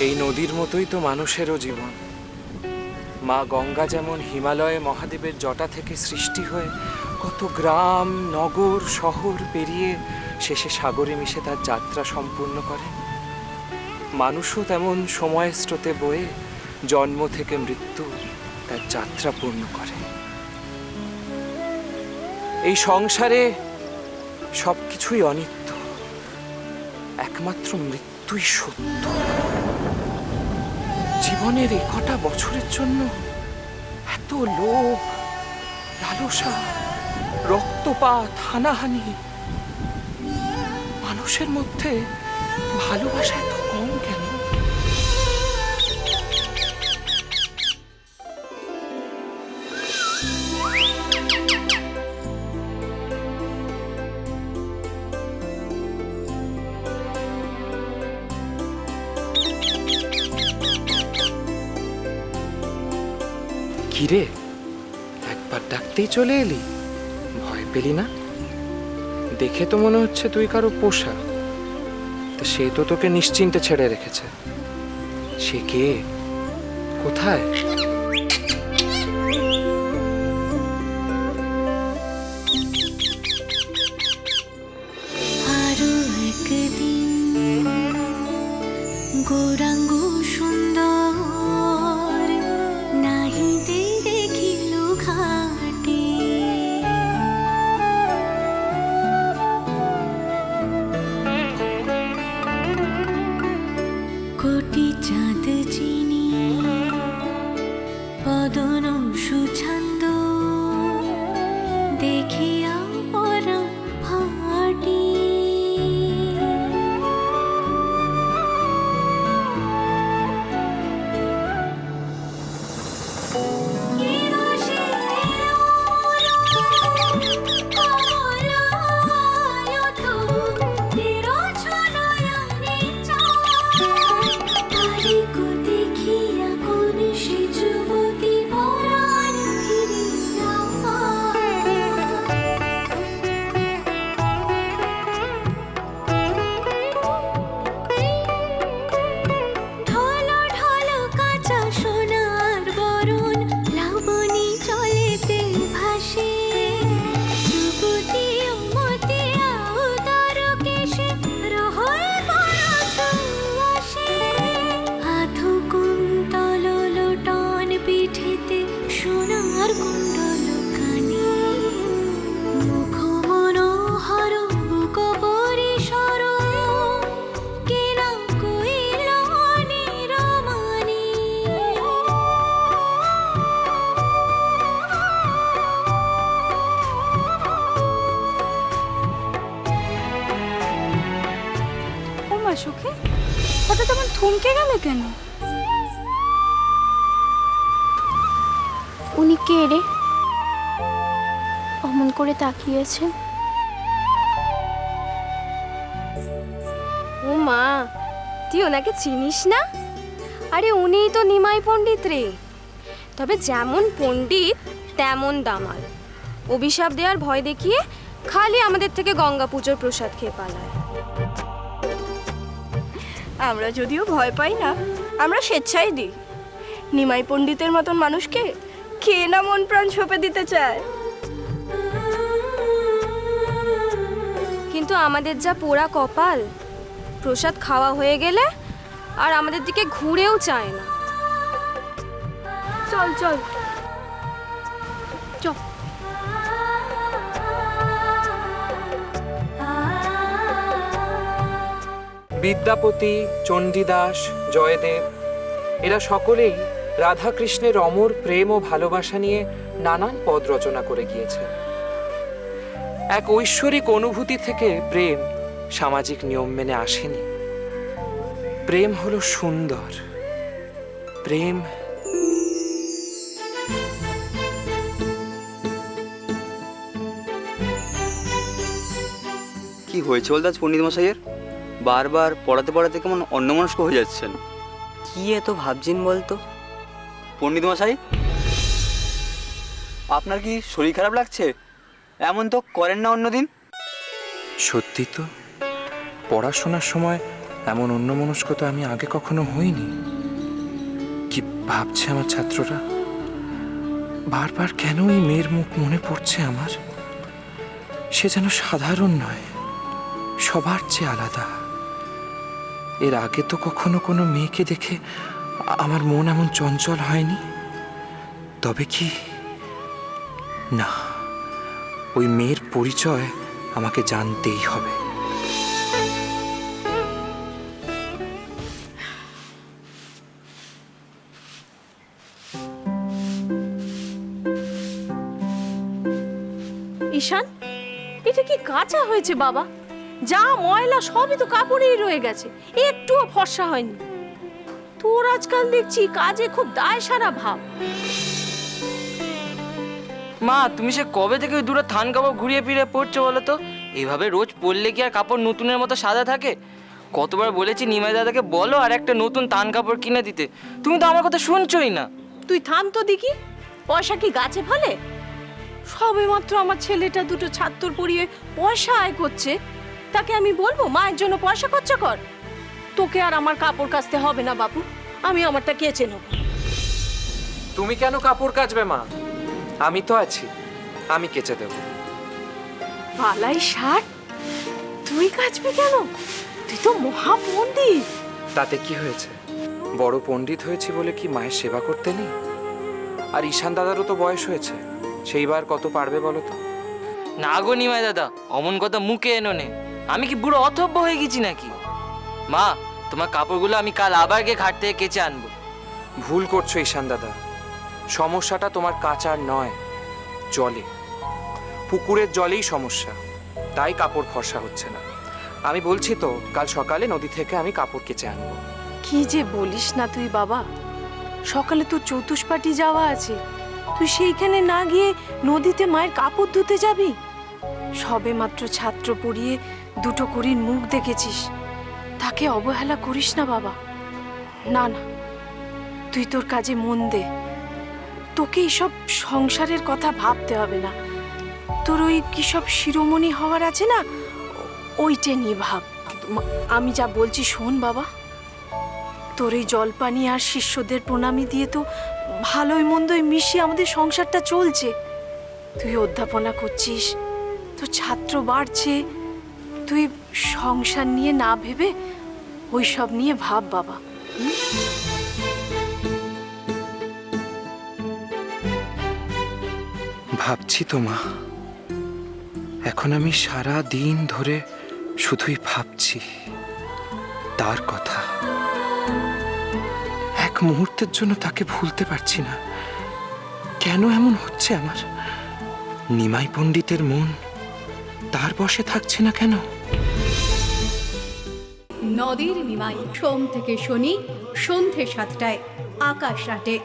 এই নদীর মতোই তো মানুষেরও জীবন। মা গঙ্গা যেমন হিমালয়ে মহাদেবের জটা থেকে সৃষ্টি হয়ে কত গ্রাম নগর শহর পেরিয়ে শেষে সাগরে মিশে তার যাত্রা সম্পূর্ণ করে, মানুষও তেমন সময়ের স্রোতে বয়ে জন্ম থেকে মৃত্যু তার যাত্রা পূর্ণ করে। এই সংসারে সবকিছুই অনিত্য, একমাত্র মৃত্যুই সত্য। জীবনের এই কটা বছরের জন্য এত লোভ, লালসা, রক্তপাত, হানাহানি, মানুষের মধ্যে ভালোবাসা এত কম কেন? কিরে, একবার ডাকতেই চলে এলি? ভয় পেলি না? দেখে তো মনে হচ্ছে তুই কারো পোষা। তা সে তো তোকে নিশ্চিন্তে ছেড়ে রেখেছে। সে কে, কোথায়? আরো একদিন গৌরাঙ্গ সুন্দর নাহিতে দেখিল ঘাটে, কোটি চাঁদ চিনি বদন সুছন্দ দেখিয়া পরাণ ফাটে। সুখে হঠাৎ আমার থমকে গেল কেন? উনি কে রে, অমন করে তাকিয়েছেন? ও মা, তুই ওনাকে চিনিস না? আরে উনিই তো নিমাই পণ্ডিত রে। তবে যেমন পণ্ডিত তেমন দামাল। অভিশাপ দেওয়ার ভয় দেখিয়ে খালি আমাদের থেকে গঙ্গা পুজোর প্রসাদ খেয়ে পালায়। আমরা যদিও ভয় পাই না, আমরা স্বেচ্ছাই দিই। নিমাই পণ্ডিতের মতন মানুষকে কে না মন প্রাণ সঁপে দিতে চায়। কিন্তু আমাদের যা পোড়া কপাল, প্রসাদ খাওয়া হয়ে গেলে আর আমাদের দিকে ঘুরেও চায় না। চল চল চল। বিদ্যাপতি, চণ্ডীদাস, জয়দেব এরা সকলেই রাধাকৃষ্ণের অমর প্রেম ও ভালোবাসা নিয়ে নানান পদ রচনা করে গিয়েছে। এক ঐশ্বরিক অনুভূতি থেকে প্রেম সামাজিক নিয়ম মেনে আসেনি। প্রেম হলো সুন্দর। প্রেম কি হয়েছে বলতে পণ্ডিত মশাইয়ের? বারবার পড়াতে পড়াতে কেমন অন্যমনস্ক হয়ে যাচ্ছেন। কি এত ভাবছেন বলতো? পণ্ডিত মশাই, আপনার কি শরীর খারাপ লাগছে? এমন তো করেন না অন্যদিন। সত্যি তো, পড়াশোনার সময় এমন অন্যমনস্ক তো আমি আগে কখনো হইনি। কি ভাবছে আমার ছাত্ররা? বারবার কেন এই মেয়ের মুখ মনে পড়ছে আমার? সে যেন সাধারণ নয়, সবার চেয়ে আলাদা। এর আগে তো কখনো কোনো মেয়েকে দেখে আমার মন এমন চঞ্চল হয়নি। তবে কি না, ওই মেয়ের পরিচয় আমাকে জানতেই হবে। ঈশান, এটা কি কাঁচা হয়েছে বাবা? যা ময়লা সবই তো কাপড়েই রয়ে গেছে, একটুও ফর্সা হয়নি। তোর আজকাল দেখছি কাজে খুব দায় সারা ভাব। মা, তুমি সে কবে থেকে ওই দুটো থান কাপড় ঘুরিয়ে ফিরে পরছো বলো তো? এইভাবে রোজ পরলে কি আর কাপড় নতুনের মতো সাদা থাকে? কতবার বলেছি নিমাই দাদাকে বলো আর একটা নতুন থান কাপড় কিনে দিতে, তুমি তো আমার কথা শুনছোই না। তুই থাম তো দেখি, পয়সা কি গাছে ফলে? সবে মাত্র আমার ছেলেটা দুটো ছাত্র পড়িয়ে পয়সা আয় করছে, তাকে আমি বলবো মায়ের জন্য পয়সা খরচা কর? তোকে আর আমার কাপড় কাচতে হবে না বাবু, আমি আমারটা কেচে নেব। তুমি কেন কাপড় কাচবে মা? আমি তো আছি, আমি কেচে দেব। পালাই ষাট, তুই কাচবি কেন? তুই তো মহাপণ্ডিত। তাতে কি হয়েছে? বড় পণ্ডিত হয়েছি বলে কি মায়ের সেবা করতে নেই? আর ঈশান দাদারও তো বয়স হয়েছে, সেইবার কত পারবে বলো তো? না গো নিমাই দাদা, অমন কথা মুখে এনো নে। আমি কি বুড়ো অথব্য হয়ে গেছি নাকি? মা, তোমার কাপড়গুলো আমি কাল আবার গিয়ে ঘাট থেকে কেচে আনবো। ভুল করছো ঈশান দাদা। সমস্যাটা তোমার কাচার নয়, জলে। পুকুরের জলেই সমস্যা, তাই কাপড় ফর্সা হচ্ছে না। আমি বলছি তো, কাল সকালে নদী থেকে আমি কাপড় কেচে আনবো। কি যে বলিস না তুই বাবা, সকালে তো চতুষ্পাটি যাওয়া আছে, তুই সেইখানে না গিয়ে নদীতে মায়ের কাপড় ধুতে যাবি? সবে মাত্র ছাত্র পড়িয়ে দুটো করির মুখ দেখেছিস, তাকে অবহেলা করিস না বাবা। না না, তুই তোর কাজে মন দে। তোকে এইসব সংসারের কথা ভাবতে হবে না। তোর ওই কি সব শিরোমণি হওয়ার আছে না, ওইটা নিয়ে ভাব। আমি যা বলছি শোন বাবা, তোর এই জলপানি আর শিষ্যদের প্রণামী দিয়ে তো ভালোই মন্দই মিশিয়ে আমাদের সংসারটা চলছে। তুই অধ্যাপনা করছিস, তোর ছাত্র বাড়ছে, তুই সংসার নিয়ে না ভেবে ওই সব নিয়ে ভাব বাবা। ভাবছি তো মা, এখন আমি সারা দিন ধরে শুধুই ভাবছি তার কথা। এক মুহূর্তের জন্য তাকে ভুলতে পারছি না। কেন এমন হচ্ছে আমার? নিমাই পণ্ডিতের মন তার বশে থাকছে না কেন? নদীর নিমাই, সোম থেকে শনি সন্ধে 7টায়, আকাশ 8-এ।